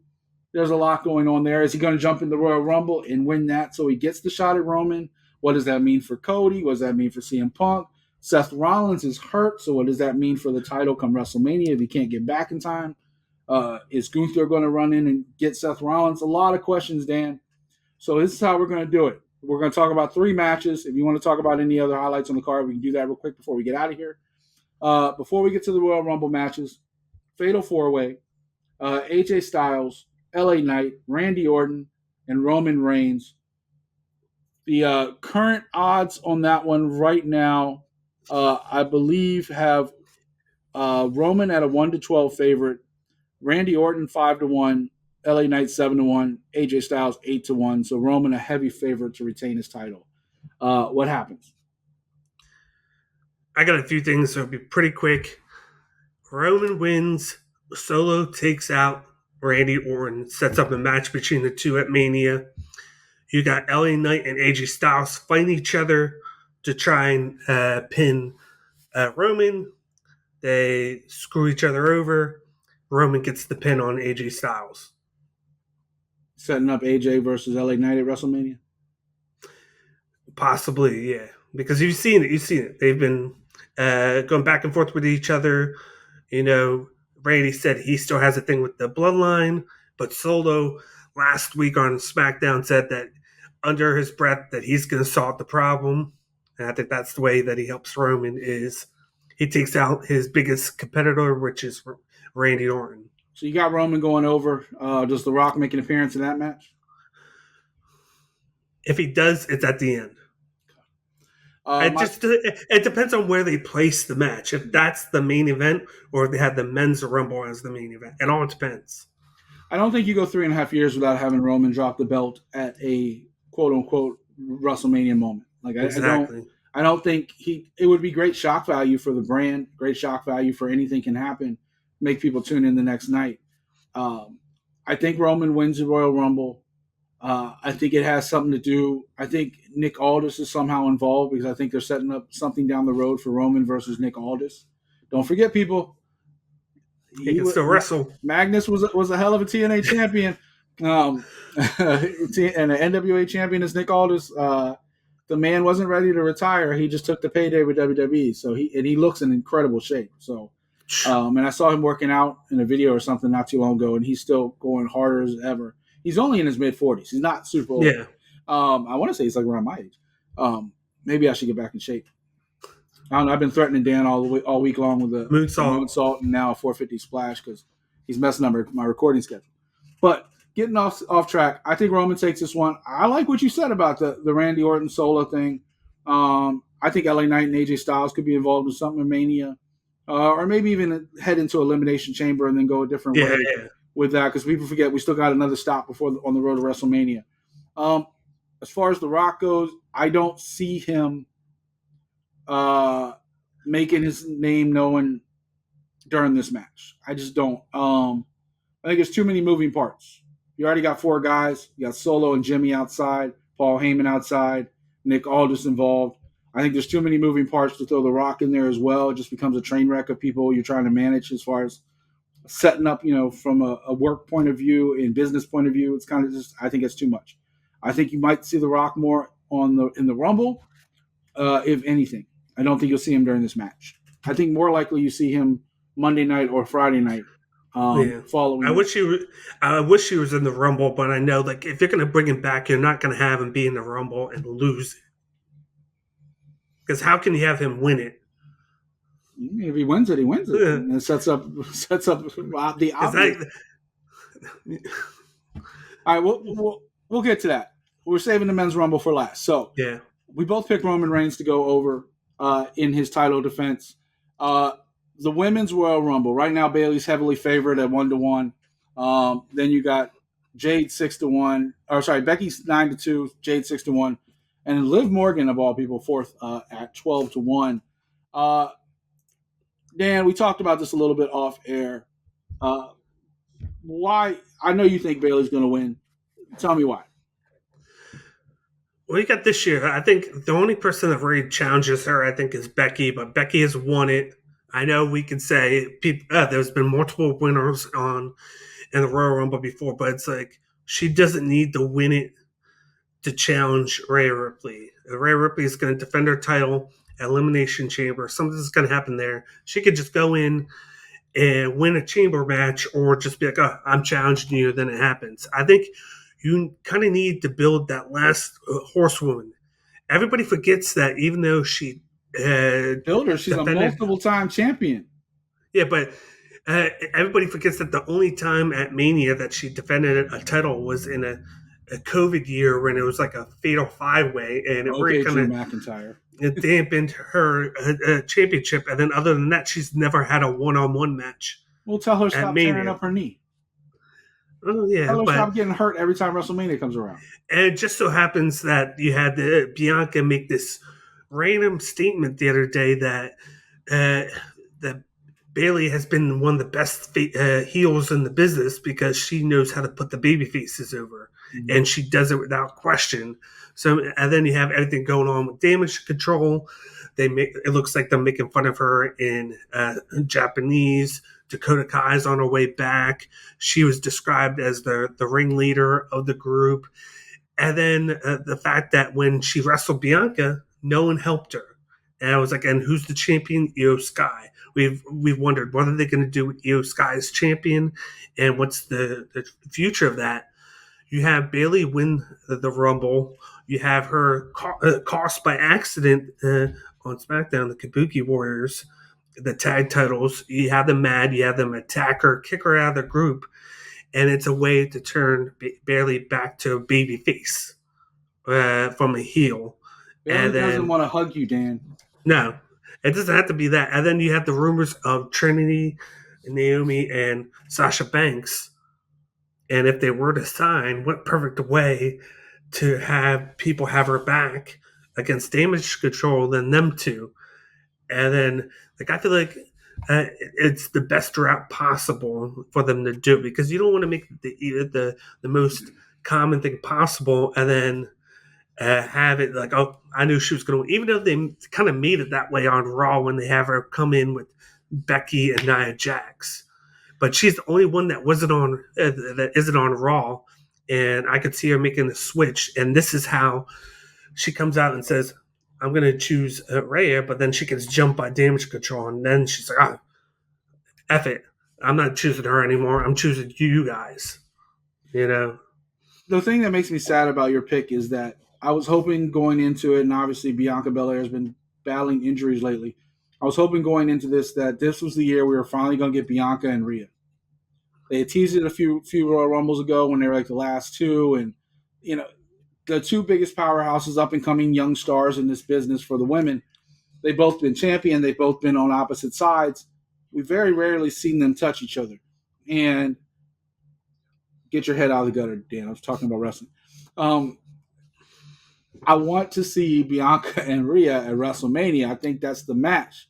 There's a lot going on there. Is he going to jump in the Royal Rumble and win that so he gets the shot at Roman? What does that mean for Cody? What does that mean for CM Punk? Seth Rollins is hurt, so what does that mean for the title come WrestleMania if he can't get back in time? Is Gunther going to run in and get Seth Rollins? A lot of questions, Dan. So this is how we're going to do it. We're going to talk about 3 matches. If you want to talk about any other highlights on the card, we can do that real quick before we get out of here. Before we get to the Royal Rumble matches, Fatal 4-Way, AJ Styles, LA Knight, Randy Orton, and Roman Reigns. The current odds on that one right now, I believe, have Roman at a 1-12 favorite, Randy Orton 5-1, LA Knight 7-1, AJ Styles 8-1. So Roman a heavy favorite to retain his title. What happens? I got a few things that'll be pretty quick. Roman wins. Solo takes out Randy Orton. Sets up a match between the two at Mania. You got LA Knight and AJ Styles fighting each other to try and pin Roman. They screw each other over. Roman gets the pin on AJ Styles. Setting up AJ versus LA Knight at WrestleMania. Possibly, yeah. Because you've seen it. They've been going back and forth with each other. You know, Randy said he still has a thing with the bloodline, but Solo last week on SmackDown said that under his breath that he's going to solve the problem. And I think that's the way that he helps Roman is he takes out his biggest competitor, which is Randy Orton. So you got Roman going over. Does The Rock make an appearance in that match? If he does, it's at the end. It depends on where they place the match. If that's the main event, or if they have the men's Rumble as the main event, it all depends. I don't think you go 3.5 years without having Roman drop the belt at a quote unquote WrestleMania moment. Like exactly. I don't think it would be great shock value for the brand, great shock value for anything can happen, make people tune in the next night. I think Roman wins the Royal Rumble. I think it has something to do. I think Nick Aldis is somehow involved because I think they're setting up something down the road for Roman versus Nick Aldis. Don't forget, people. He can still wrestle. Magnus was a hell of a TNA champion, and the NWA champion is Nick Aldis. The man wasn't ready to retire. He just took the payday with WWE. So he looks in incredible shape. So, and I saw him working out in a video or something not too long ago, and he's still going harder as ever. He's only in his mid-40s. He's not super old. Yeah. I want to say he's like around my age. Maybe I should get back in shape. I don't know. I've been threatening Dan all week long with a moonsault and now a 450 splash because he's messing up my recording schedule. But getting off track, I think Roman takes this one. I like what you said about the Randy Orton Solo thing. I think LA Knight and AJ Styles could be involved in something in Mania. Or maybe even head into Elimination Chamber and then go a different way with that because people forget we still got another stop on the road to WrestleMania. As far as The Rock goes, I don't see him making his name known during this match. I just don't. I think there's too many moving parts. You already got 4 guys. You got Solo and Jimmy outside, Paul Heyman outside, Nick Aldis involved. I think there's too many moving parts to throw The Rock in there as well. It just becomes a train wreck of people you're trying to manage as far as setting up, from a work point of view and business point of view. It's kind of just, I think it's too much. I think you might see The Rock more in the Rumble, if anything. I don't think you'll see him during this match. I think more likely you see him Monday night or Friday night following. I wish he was in the Rumble, but I know if you're going to bring him back, you're not going to have him be in the Rumble and lose it. Because how can you have him win it? If he wins it, he wins it. And it sets up the obvious. All right, we'll get to that. We're saving the men's Rumble for last. So we both picked Roman Reigns to go over in his title defense. The women's Royal Rumble. Right now, Bayley's heavily favored at 1-1. Then you got Jade 6-1. Or sorry, Becky's 9-2, Jade 6-1. And Liv Morgan, of all people, 4th at 12-1. Dan, we talked about this a little bit off air. Why? I know you think Bayley's going to win. Tell me why. Well, you got this year. I think the only person that really challenges her, I think, is Becky. But Becky has won it. I know we can say there's been multiple winners in the Royal Rumble before, but it's she doesn't need to win it to challenge Rhea Ripley. Rhea Ripley is going to defend her title at Elimination Chamber. Something's going to happen there. She could just go in and win a chamber match or just be like, oh, I'm challenging you, then it happens. I think you kind of need to build that last horsewoman. Everybody forgets that even though she she's a multiple-time champion. Yeah, but everybody forgets that the only time at Mania that she defended a title was in a COVID year when it was like a fatal 5-way, and it really kind of McIntyre. It dampened her championship. And then other than that, she's never had a one-on-one match. We'll tell her stop tearing up her knee. Oh, yeah. Tell her stop getting hurt every time WrestleMania comes around. And it just so happens that you had Bianca make this random statement the other day that that Bayley has been one of the best heels in the business because she knows how to put the baby faces over, Mhm. and she does it without question. So, and then you have everything going on with damage control. They make it looks like they're making fun of her in Japanese. Dakota Kai's on her way back. She was described as the ringleader of the group, and then the fact that when she wrestled Bianca, no one helped her. And I was like, and who's the champion? Io Sky. We've wondered what are they going to do with Io Sky as champion, and what's the future of that? You have Bayley win the Rumble. You have her cost by accident on SmackDown the Kabuki Warriors the tag titles. You have them mad. You have them attack her, kick her out of the group, and it's a way to turn Bayley back to a baby face from a heel. Bailey And doesn't then want to hug you, Dan. no, it doesn't have to be that. And then you have the rumors of Trinity, Naomi, and Sasha Banks. And if they were to sign, what perfect way to have people have her back against damage control than them two? And then, like, I feel like it's the best route possible for them to do it because you don't want to make the most common thing possible and then have it like, oh, I knew she was going to, even though they kind of made it that way on Raw when they have her come in with Becky and Nia Jax, but she's the only one that wasn't on that isn't on Raw, and I could see her making the switch, and this is how she comes out and says, I'm going to choose Rhea, but then she gets jumped by damage control. And then she's like, ah, F it. I'm not choosing her anymore. I'm choosing you guys. You know? The thing that makes me sad about your pick is that I was hoping going into it, and obviously Bianca Belair has been battling injuries lately. I was hoping going into this that this was the year we were finally going to get Bianca and Rhea. They had teased it a few Royal Rumbles ago when they were like the last two, and you know the two biggest powerhouses, up and coming young stars in this business for the women. They've both been champion. They've both been on opposite sides. We very rarely seen them touch each other. And get your head out of the gutter, Dan. I was talking about wrestling. Um, I want to see Bianca and Rhea at WrestleMania. I think that's the match.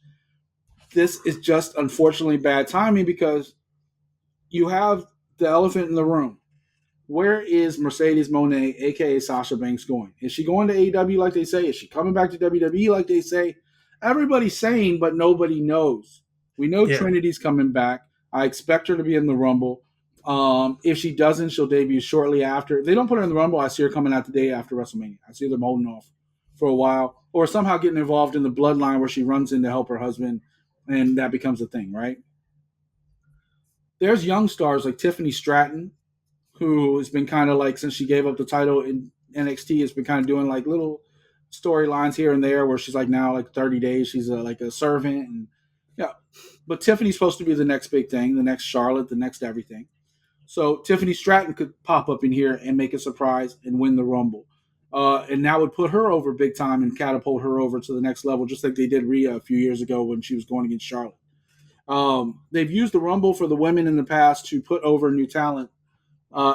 This is just unfortunately bad timing because you have the elephant in the room. Where is Mercedes Moné, aka Sasha Banks, going? Is she going to AEW like they say? Is she coming back to WWE like they say? Everybody's saying, but nobody knows. We know Yeah. Trinity's coming back. I expect her to be in the Rumble. If she doesn't, she'll debut shortly after. If they don't put her in the Rumble, I see her coming out the day after WrestleMania. I see them holding off for a while, or somehow getting involved in the bloodline where she runs in to help her husband, and that becomes a thing, right? There's young stars like Tiffany Stratton, who has been kind of like since she gave up the title in NXT, has been kind of doing like little storylines here and there where she's like now like 30 days she's like a servant and yeah. But Tiffany's supposed to be the next big thing, the next Charlotte, the next everything. So Tiffany Stratton could pop up in here and make a surprise and win the Rumble. And that would put her over big time and catapult her over to the next level, just like they did Rhea a few years ago when she was going against Charlotte. They've used the Rumble for the women in the past to put over new talent.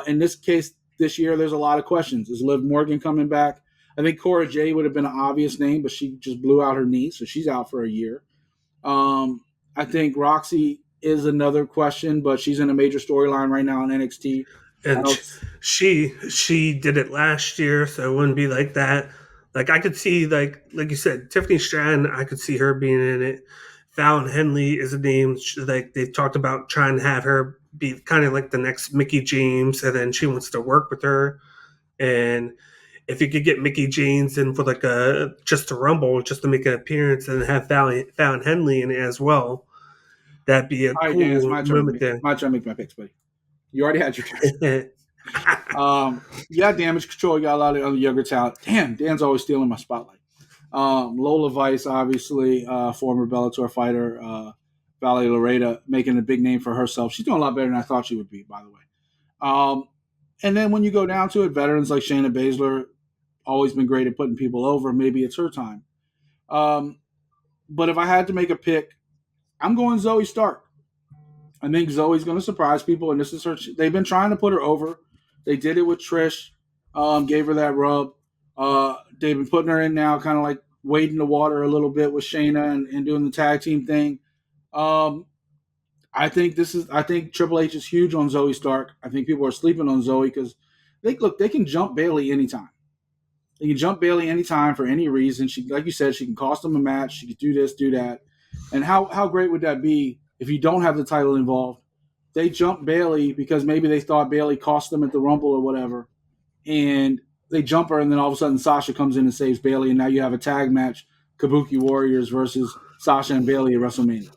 In this case, this year, there's a lot of questions. Is Liv Morgan coming back? I think Cora Jade would have been an obvious name, but she just blew out her knee, so she's out for a year. Um, I think Roxy is another question, but she's in a major storyline right now in NXT. I And don't. she did it last year, so it wouldn't be like that. Like I could see like you said, Tiffany Stratton. I could see her being in it. Fallon Henley is a name like they've talked about trying to have her be kind of like the next Mickey James, and then she wants to work with her. And if you could get Mickey James in for like a just a Rumble, just to make an appearance, and have Fallon Henley in it as well, that'd be a All right, Dan, it's cool my turn. moment there. My turn to make my picks, buddy. You already had your turn. Yeah, damage control. You got a lot of other younger talent. Damn, Dan's always stealing my spotlight. Lola Vice, obviously, former Bellator fighter, Valerie Loretta, making a big name for herself. She's doing a lot better than I thought she would be, by the way. Um, and then when you go down to it, veterans like Shayna Baszler, always been great at putting people over. Maybe it's her time. Um, but if I had to make a pick, I'm going Zoe Stark. I think Zoe's going to surprise people, and this is her. They've been trying to put her over. They did it with Trish, gave her that rub. They've been putting her in now, kind of like wading the water a little bit with Shayna and doing the tag team thing. Um, I think Triple H is huge on Zoe Stark. I think people are sleeping on Zoe because they can jump Bayley anytime. They can jump Bayley anytime for any reason. She, like you said, she can cost them a match. She could do this, do that. And how great would that be if you don't have the title involved? They jump Bayley because maybe they thought Bayley cost them at the Rumble or whatever, and they jump her, and then all of a sudden Sasha comes in and saves Bayley, and now you have a tag match: Kabuki Warriors versus Sasha and Bayley at WrestleMania.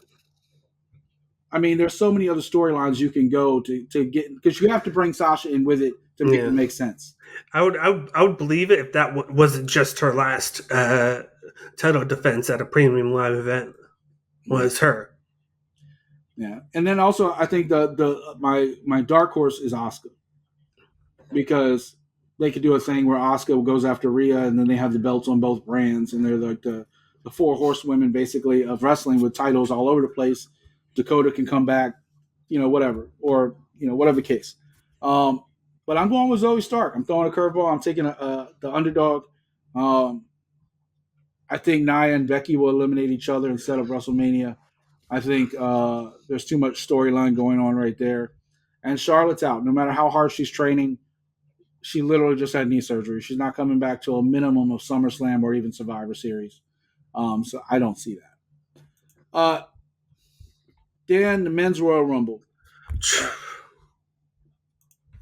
I mean, there's so many other storylines you can go to get, because you have to bring Sasha in with it to make it make sense. I would believe it if that wasn't just her last title defense at a premium live event was her. Yeah, and then also I think my dark horse is Asuka, because they could do a thing where Asuka goes after Rhea, and then they have the belts on both brands, and they're like the four horsewomen basically of wrestling with titles all over the place. Dakota can come back, whatever, or whatever the case. But I'm going with Zoe Stark. I'm throwing a curveball. I'm taking the underdog. I think Nia and Becky will eliminate each other instead of WrestleMania. I think there's too much storyline going on right there. And Charlotte's out. No matter how hard she's training, she literally just had knee surgery. She's not coming back to a minimum of SummerSlam or even Survivor Series. So I don't see that. Dan, the men's Royal Rumble.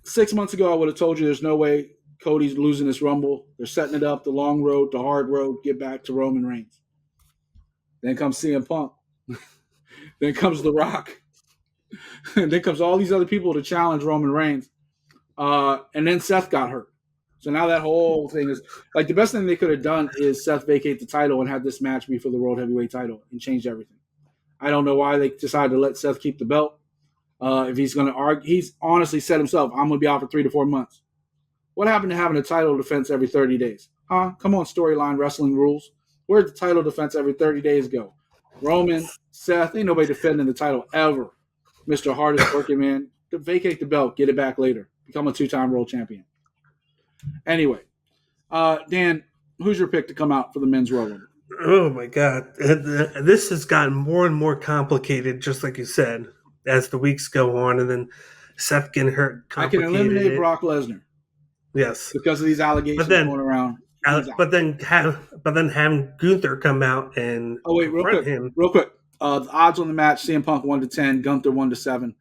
6 months ago, I would have told you there's no way Cody's losing this Rumble. They're setting it up, the long road, the hard road, get back to Roman Reigns. Then comes CM Punk. Then comes The Rock. And then comes all these other people to challenge Roman Reigns. And then Seth got hurt. So now that whole thing is like, the best thing they could have done is Seth vacate the title and have this match be for the World Heavyweight title and change everything. I don't know why they decided to let Seth keep the belt. If he's going to argue, he's honestly said himself, I'm going to be out for 3 to 4 months. What happened to having a title defense every 30 days? Huh? Come on, storyline wrestling rules. Where'd the title defense every 30 days go? Roman, Seth, ain't nobody defending the title ever. Mr. Hardest working man. Vacate the belt, get it back later. Become a 2-time world champion. Anyway, Dan, who's your pick to come out for the men's Royal Rumble? Oh my God. This has gotten more and more complicated, just like you said, as the weeks go on, and then Seth getting hurt. I can eliminate Brock Lesnar. Yes. Because of these allegations going around. But then having Gunther come out and real quick. The odds on the match: CM Punk 1-10, Gunther 1-7.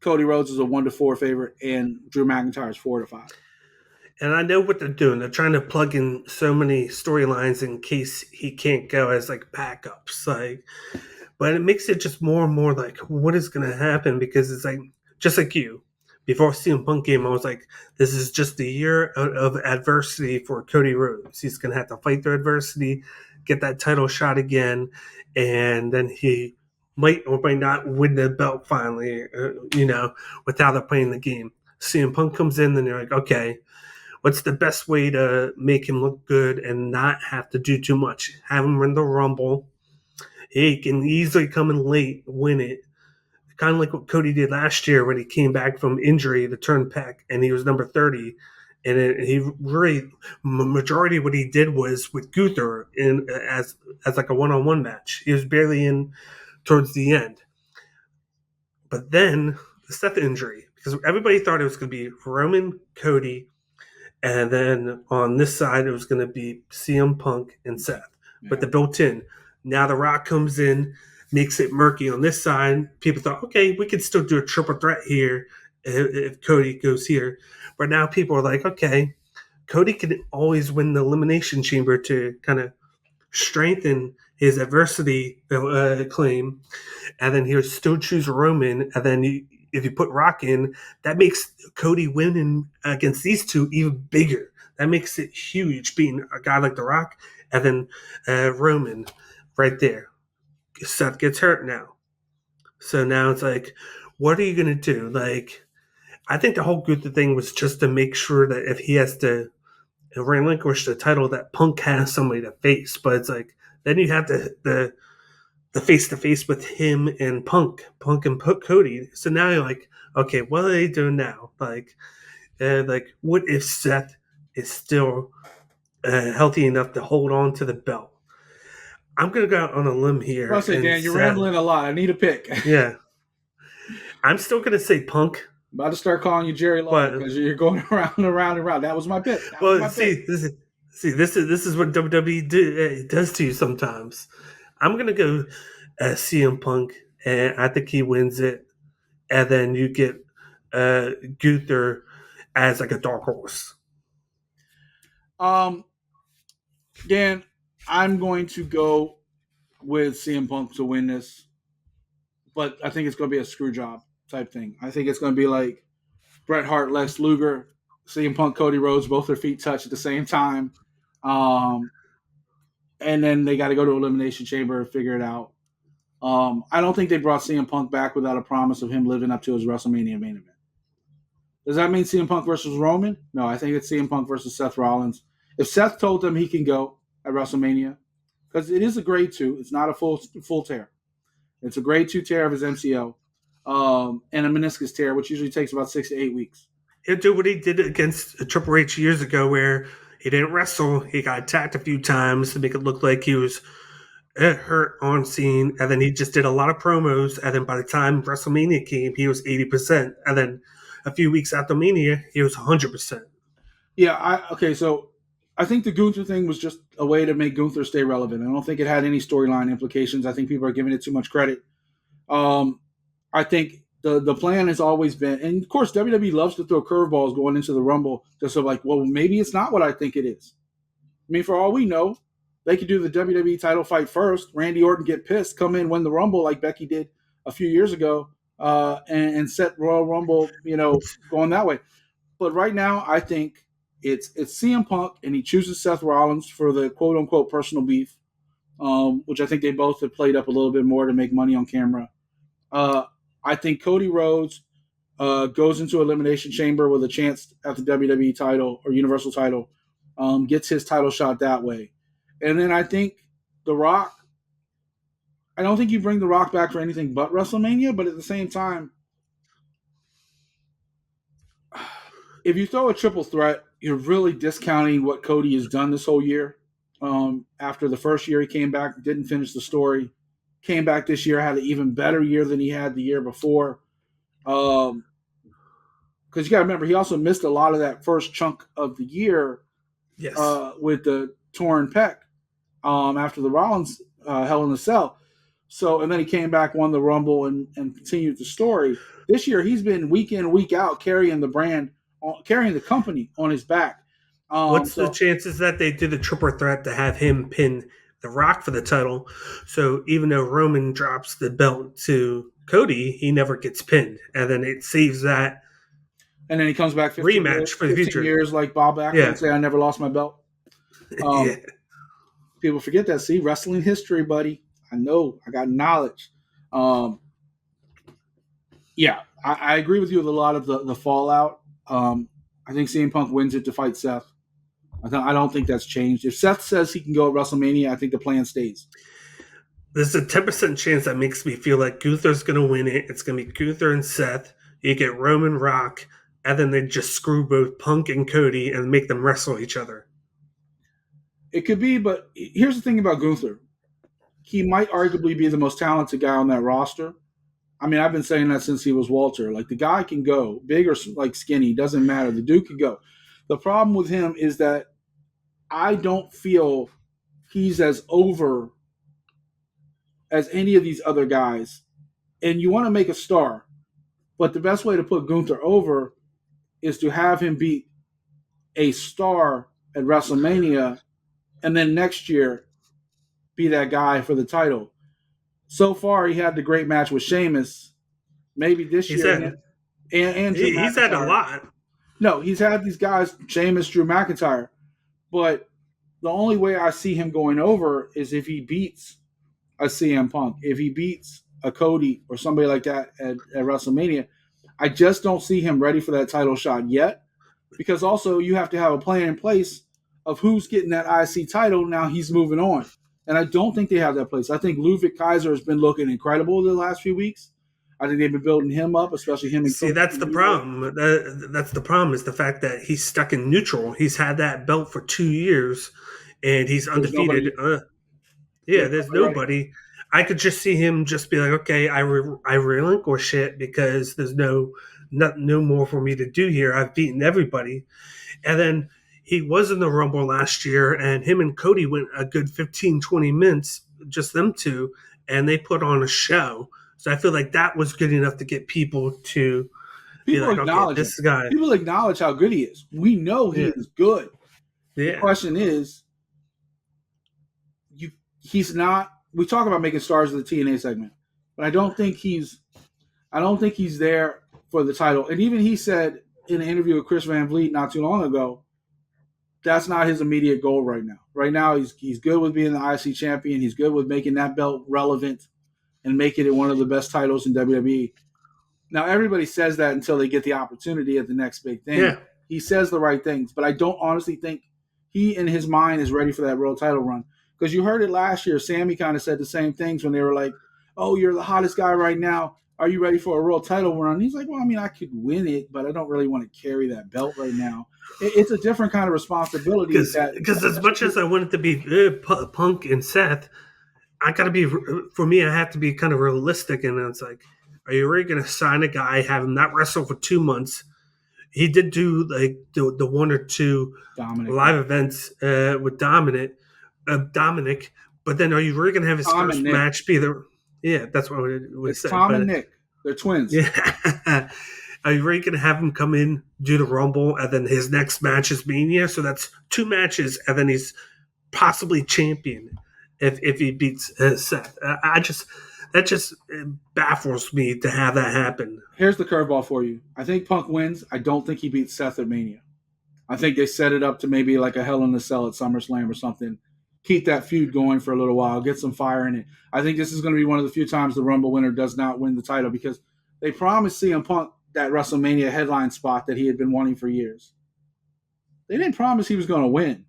Cody Rhodes is a 1-4 favorite, and Drew McIntyre is 4-5. And I know what they're doing. They're trying to plug in so many storylines in case he can't go as like backups. But it makes it just more and more like, what is going to happen? Because it's like, just like you, before CM Punk came, I was like, this is just a year of adversity for Cody Rhodes. He's going to have to fight through adversity, get that title shot again, and then he might or might not win the belt finally, with how they're playing the game. CM Punk comes in, and they're like, okay, what's the best way to make him look good and not have to do too much? Have him win the Rumble. He can easily come in late, win it. Kind of like what Cody did last year when he came back from injury, the turn back, and he was number 30. And he really, majority of what he did was with Gunther as like a one-on-one match. He was barely in towards the end. But then the Seth injury, because everybody thought it was going to be Roman, Cody, and then on this side it was going to be CM Punk and Seth. Yeah. But the built-in. Now The Rock comes in, makes it murky on this side. People thought, okay, we could still do a triple threat here if Cody goes here. But now people are like, okay, Cody can always win the Elimination Chamber to kind of strengthen his adversity claim. And then he'll still choose Roman. And then if you put Rock in, that makes Cody winning against these two even bigger. That makes it huge, being a guy like The Rock and then Roman right there. Seth gets hurt now. So now it's like, what are you going to do? Like, I think the whole Gunther thing was just to make sure that if he has to relinquish the title, that Punk has somebody to face. But it's like, then you have the face-to-face with him and Punk and Cody. So now you're like, okay, what are they doing now? Like what if Seth is still healthy enough to hold on to the belt. I'm going to go out on a limb here I'll say, and Dan, you're say, rambling a lot. I need a pick. yeah, I'm still going to say Punk. I'm about to start calling you Jerry Lawler But because you're going around and around and around. That was my pick. That was well, my pick. this is what WWE does to you sometimes. I'm going to go CM Punk, and I think he wins it. And then you get Gunther as like a dark horse. Um, Dan, I'm going to go with CM Punk to win this, but I think it's going to be a screw job type thing. I think it's going to be like Bret Hart, Lex Luger, CM Punk, Cody Rhodes, both their feet touch at the same time. Um, and then they got to go to Elimination Chamber and figure it out. I don't think they brought CM Punk back without a promise of him living up to his WrestleMania main event. Does that mean CM Punk versus Roman? No, I think it's CM Punk versus Seth Rollins. If Seth told them he can go at WrestleMania, because it is a grade 2, it's not a full tear. It's a grade 2 tear of his MCL and a meniscus tear, which usually takes about 6 to 8 weeks. He'll do what he did against Triple H years ago, where he didn't wrestle. He got attacked a few times to make it look like he was hurt on scene, and then he just did a lot of promos. And then by the time WrestleMania came, he was 80%, and then a few weeks after Mania, he was 100%. Yeah, so I think the Gunther thing was just a way to make Gunther stay relevant. I don't think it had any storyline implications. I think people are giving it too much credit. I think the plan has always been, and of course WWE loves to throw curveballs going into the Rumble, just so like, well, maybe it's not what I think it is. I mean, for all we know, they could do the WWE title fight first. Randy Orton get pissed, come in, win the Rumble like Becky did a few years ago, and set Royal Rumble, going that way. But right now, I think it's CM Punk, and he chooses Seth Rollins for the quote unquote personal beef, which I think they both have played up a little bit more to make money on camera. I think Cody Rhodes goes into Elimination Chamber with a chance at the WWE title or Universal title, gets his title shot that way. And then I think The Rock, I don't think you bring The Rock back for anything but WrestleMania, but at the same time, if you throw a triple threat, you're really discounting what Cody has done this whole year. After the first year he came back, didn't finish the story, came back this year, had an even better year than he had the year before. Because you got to remember, he also missed a lot of that first chunk of the year. Yes. With the torn pec after the Rollins Hell in a Cell. So, and then he came back, won the Rumble, and continued the story. This year, he's been week in, week out, carrying the brand, carrying the company on his back. What's the chances that they do the triple threat to have him pin The Rock for the title? So even though Roman drops the belt to Cody, he never gets pinned, and then it saves that. And then he comes back 15 rematch years, for the future. Years like Bob Bakley and say, I never lost my belt. Yeah. People forget that. See, wrestling history, buddy. I know. I got knowledge. Yeah, I agree with you with a lot of the fallout. I think CM Punk wins it to fight Seth. I don't think that's changed. If Seth says he can go at WrestleMania, I think the plan stays. There's a 10% chance that makes me feel like Gunther's going to win it. It's going to be Gunther and Seth. You get Roman Rock, and then they just screw both Punk and Cody and make them wrestle each other. It could be, but here's the thing about Gunther. He might arguably be the most talented guy on that roster. I mean, I've been saying that since he was Walter. Like, the guy can go, big or like skinny, doesn't matter. The dude can go. The problem with him is that I don't feel he's as over as any of these other guys. And you want to make a star, but the best way to put Gunther over is to have him beat a star at WrestleMania and then next year be that guy for the title. So far, he had the great match with Sheamus. Maybe this year. He's had a lot. No, he's had these guys, Sheamus, Drew McIntyre. But the only way I see him going over is if he beats a CM Punk, if he beats a Cody or somebody like that at WrestleMania. I just don't see him ready for that title shot yet, because also you have to have a plan in place of who's getting that IC title. Now he's moving on. And I don't think they have that place. I think Ludwig Kaiser has been looking incredible the last few weeks. I think they've been building him up, especially him and See, Cody. that's the problem. That's the problem is the fact that he's stuck in neutral. He's had that belt for 2 years, and he's There's undefeated. nobody. Yeah, There's there's nobody ready. nobody. I could just see him just be like, okay, I relinquish it because there's no more for me to do here. I've beaten everybody, and then he was in the Rumble last year, and him and Cody went a good 15, 20 minutes, just them two, and they put on a show. So I feel like that was good enough to get people to be People like, okay, acknowledge him. this guy, People acknowledge how good he is. We know he yeah, is good. The yeah. question is, he's not. We talk about making stars of the TNA segment, but I don't think he's. I don't think he's there for the title. And even he said in an interview with Chris Van Vliet not too long ago, that's not his immediate goal right now. Right now, he's good with being the IC champion. He's good with making that belt relevant and making it one of the best titles in WWE. Now, everybody says that until they get the opportunity at the next big thing. Yeah. He says the right things, but I don't honestly think he, in his mind, is ready for that world title run. Because you heard it last year. Sammy kind of said the same things when they were like, oh, you're the hottest guy right now. Are you ready for a world title run? And he's like, well, I mean, I could win it, but I don't really want to carry that belt right now. It's a different kind of responsibility. Because as much as I want it to be Punk and Seth, I gotta be, for me, I have to be kind of realistic. And it's like, are you really going to sign a guy, have him not wrestle for 2 months? He did do like the one or two Dominic, live events with Dominic, but then are you really going to have his Tom first and Nick. match be the? Yeah, that's what we It's said. Tom but, and Nick. They're twins. Yeah. Are you really going to have him come in, do the Rumble, and then his next match is Mania? So that's 2 matches, and then he's possibly champion if he beats Seth. That just baffles me to have that happen. Here's the curveball for you. I think Punk wins. I don't think he beats Seth at Mania. I think they set it up to maybe like a Hell in a Cell at SummerSlam or something. Keep that feud going for a little while. Get some fire in it. I think this is going to be one of the few times the Rumble winner does not win the title because they promised CM Punk that WrestleMania headline spot that he had been wanting for years. They didn't promise he was going to win.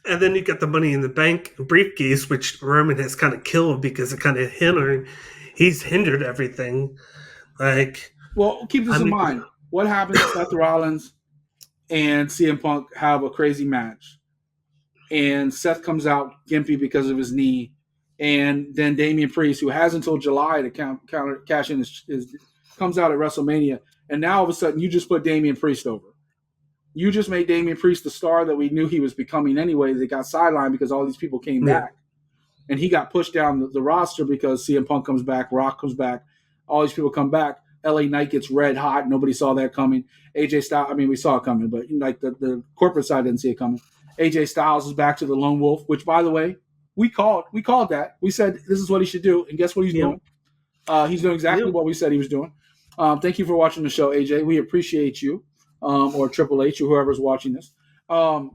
And then you got the Money in the Bank briefcase, which Roman has kind of killed because it kind of he's hindered everything. Like, well, keep this in mind. What happens if Seth Rollins and CM Punk have a crazy match? And Seth comes out gimpy because of his knee. And then Damian Priest, who has until July to cash in his comes out at WrestleMania. And now all of a sudden you just put Damian Priest over. You just made Damian Priest the star that we knew he was becoming anyway. They got sidelined because all these people came back. And he got pushed down the roster because CM Punk comes back, Rock comes back, all these people come back. LA Knight gets red hot. Nobody saw that coming. AJ Styles, I mean, we saw it coming, but like the corporate side didn't see it coming. AJ Styles is back to the Lone Wolf, which, by the way, we called that. We said this is what he should do, and guess what he's doing? He's doing exactly what we said he was doing. Thank you for watching the show, AJ. We appreciate you, or Triple H, or whoever's watching this. And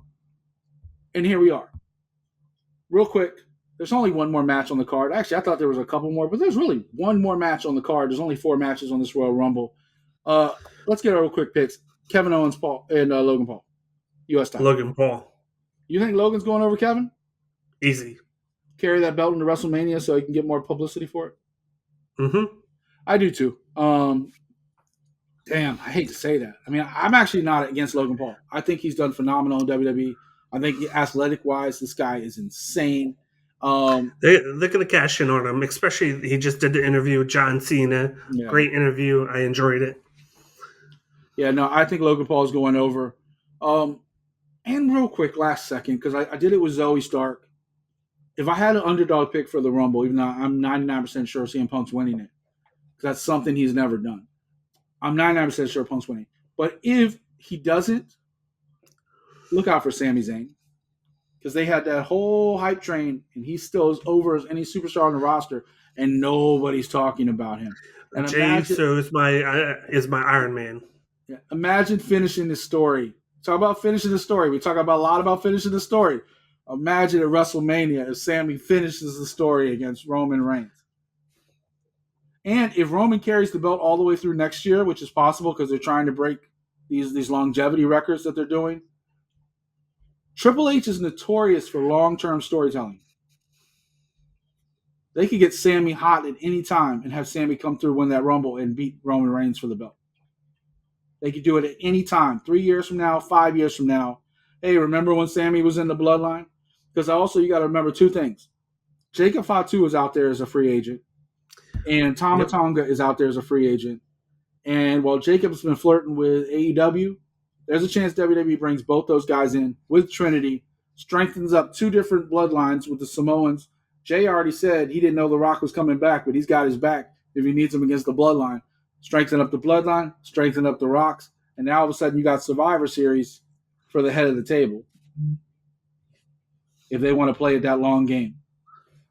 here we are. Real quick, there's only one more match on the card. Actually, I thought there was a couple more, but there's really one more match on the card. There's only 4 matches on this Royal Rumble. Let's get our real quick picks. Kevin Owens, Paul, and Logan Paul. U.S. title. Logan Paul. You think Logan's going over Kevin? Easy. Carry that belt into WrestleMania so he can get more publicity for it? Mm-hmm. I do too. Damn, I hate to say that. I mean, I'm actually not against Logan Paul. I think he's done phenomenal in WWE. I think athletic-wise, this guy is insane. They're going to cash in on him, especially he just did the interview with John Cena. Yeah. Great interview. I enjoyed it. Yeah, no, I think Logan Paul is going over. And real quick, last second, because I did it with Zoe Stark. If I had an underdog pick for the Rumble, even though I'm 99% sure CM Punk's winning it, because that's something he's never done. I'm 99% sure Punk's winning. But if he doesn't, look out for Sami Zayn. Because they had that whole hype train, and he's still as over as any superstar on the roster, and nobody's talking about him. And Jey Uso is my Iron Man. Yeah, imagine finishing this story. Talk about finishing the story. We talk about a lot about finishing the story. Imagine at WrestleMania if Sami finishes the story against Roman Reigns. And if Roman carries the belt all the way through next year, which is possible because they're trying to break these longevity records that they're doing, Triple H is notorious for long-term storytelling. They could get Sammy hot at any time and have Sammy come through, win that Rumble, and beat Roman Reigns for the belt. They could do it at any time, 3 years from now, 5 years from now. Hey, remember when Sammy was in the bloodline? Because also you got to remember two things. Jacob Fatu is out there as a free agent, and Tama Tonga is out there as a free agent. And while Jacob's been flirting with AEW, there's a chance WWE brings both those guys in with Trinity, strengthens up two different bloodlines with the Samoans. Jay already said he didn't know The Rock was coming back, but he's got his back if he needs him against the bloodline. Strengthen up the bloodline, strengthen up the Rocks, and now all of a sudden you got Survivor Series for the head of the table if they want to play it that long game.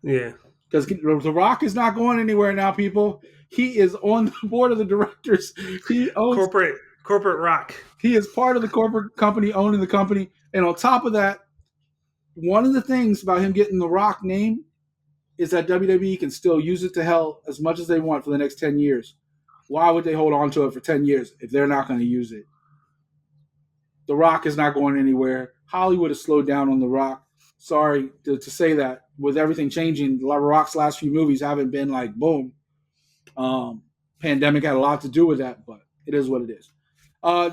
Yeah. Because The Rock is not going anywhere now, people. He is on the board of the directors. He owns corporate Rock. He is part of the corporate company owning the company. And on top of that, one of the things about him getting the Rock name is that WWE can still use it to hell as much as they want for the next 10 years. Why would they hold on to it for 10 years if they're not going to use it? The Rock is not going anywhere. Hollywood has slowed down on The Rock. Sorry to say that. With everything changing, The Rock's last few movies haven't been like, boom. Pandemic had a lot to do with that, but it is what it is.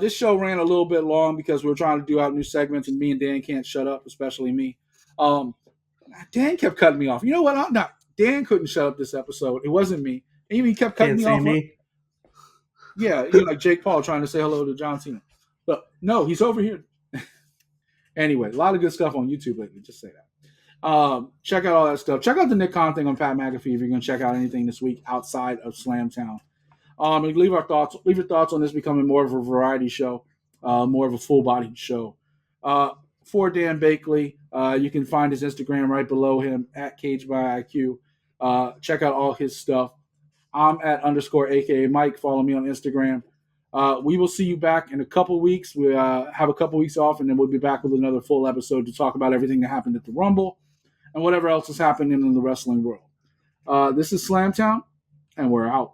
This show ran a little bit long because we were trying to do out new segments, and me and Dan can't shut up, especially me. Dan kept cutting me off. You know what? Dan couldn't shut up this episode. It wasn't me. And he kept cutting me off. Me. Yeah, you're like Jake Paul trying to say hello to John Cena. But no, he's over here. Anyway, a lot of good stuff on YouTube lately. Just say that. Check out all that stuff. Check out the Nick Khan thing on Pat McAfee if you're going to check out anything this week outside of Slamtown. And leave your thoughts on this becoming more of a variety show, more of a full-bodied show. For Dan Bakley, you can find his Instagram right below him at Cage by IQ. Check out all his stuff. I'm at _ aka Mike. Follow me on Instagram. We will see you back in a couple weeks. We have a couple weeks off, and then we'll be back with another full episode to talk about everything that happened at the Rumble and whatever else is happening in the wrestling world. This is Slamtown, and we're out.